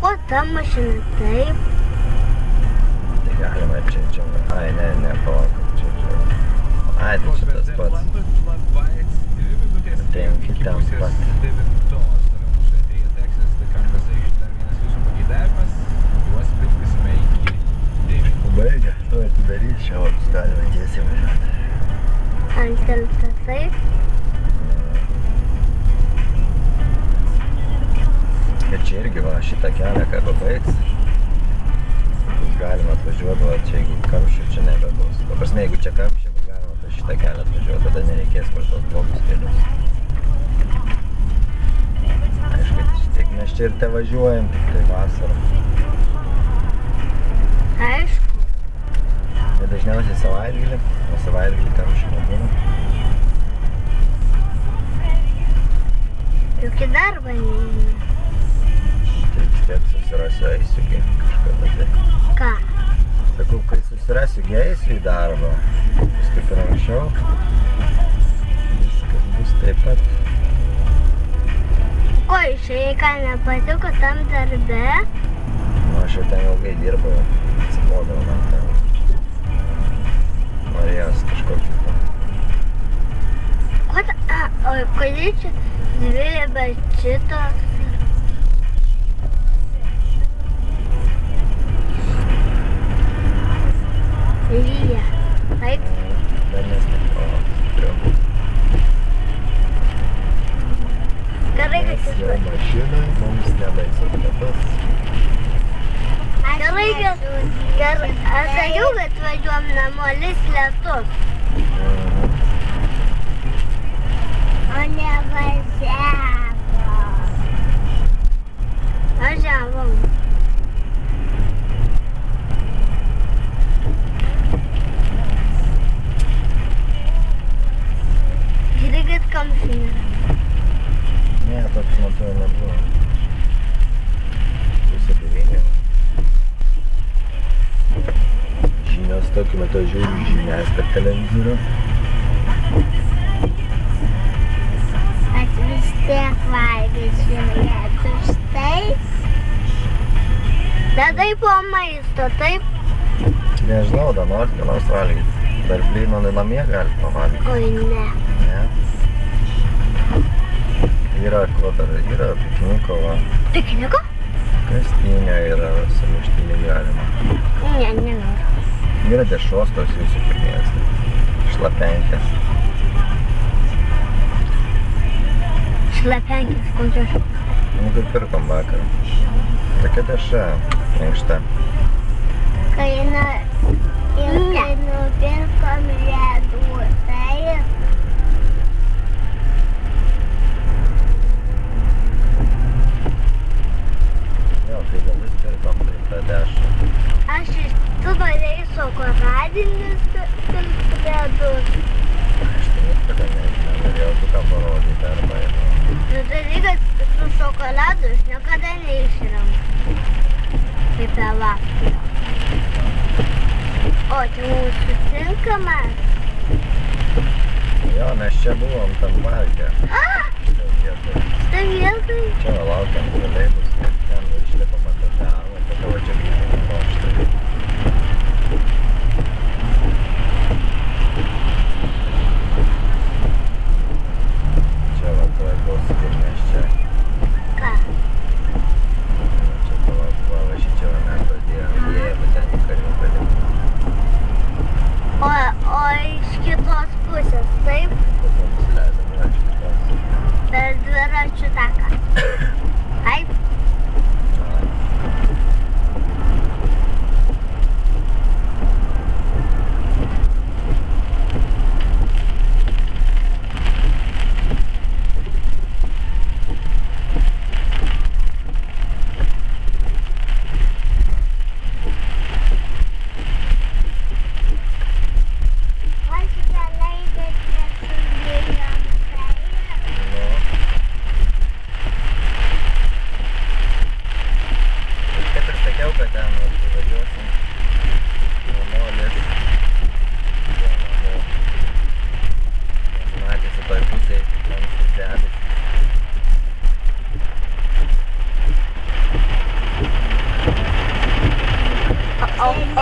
O ta mašina taip. Tai galima čia. Ai, ne, palauk, čia. Ai, tai čia tas pats. Penki ten pat. Baigia, tu atidarys, čia galima tiesiai važiuoti. Ant tilto taip. Ir čia irgi va, šitą kelią, ką pabaigs, bus galima atvažiuoti, va, čia jeigu kamščių čia nebebus. Ta prasme, jeigu čia kamščių, bus galima ta šitą kelią atvažiuoti, tada nereikės per tos blogus kelius. Aišku, tiek mes čia ir te važiuojam, tik tai vasarą. Aišku. Ir dažniausiai savaitgalį, o savaitgalį kamščių nebūna. Juk į darbą neina. Tai vis tiek susirasiu, eisiu kažkada tai. Ką? Sakau, kai susirasiu, eisiu į darbą. Bus kaip ir anksčiau. Viskas bus taip pat. Ko išėjai, ką nepatiko tam darbe? Nu, aš jau ten ilgai dirbau. Atsibodau man ten. Norėjos kažkokį ten. Ko ta? O kodėl čia dvi bet šitos? Lyja. Taip? Dar nestipriau. Gerai, kad Mes jau mašina, mums nebaisu lietus. Gerai, kad aš sakiau, kad važiuom namo, lis lietus. O ne važiavom. Važiavom. Gerai, kad kamščių nėra. Ne, toks matuoju nebuvo. Pusė 9. Žinios tokiu metu žiūriu žinias per televizorių. Aš vis tiek valgysiu lietus, taip? Dadai po maisto, taip? Nežinau, dar nors ką nors valgyti. Dar blyno namie gali pavalgyti. Oi, ne. Ne? Yra ko dar, yra pikniko, va. Pikniko? Kastinė yra, sumuštinį galima. Ne, nenoriu. Yra dešros tos jūsų pirmės. Šlapenkės. Šlapenkės, kokios? Nu, kaip pirkom vakar. Tokia deša, minkšta. Kai nupirkom ledų, tai... Jo, kai dalis pirkom, tai tą dešą. Tu norėjai šokoladinius ledus. Aš tai niekada nenorėjau tu ką parodyti arba ir... Nu, dalykas su šokoladu aš niekada neišrenku. Kaip lavakė. O, čia mūsų tinkamas. Jo, mes čia buvom tam parke. Šitoj vietoj. Šitą vietoj? Čia laukiam troleibus, ten išlipom atvažiavom, tada va čia grįžom namo šitą vietą. Čia va tuoj bus, kaip mes čia. Ką? Čia va šičia va mes pradėjom, įėjome ten į karių kalimą. O iš kitos pusės, taip? Kur mums leidom, va iš kitos. Per dviračių taką. Taip? O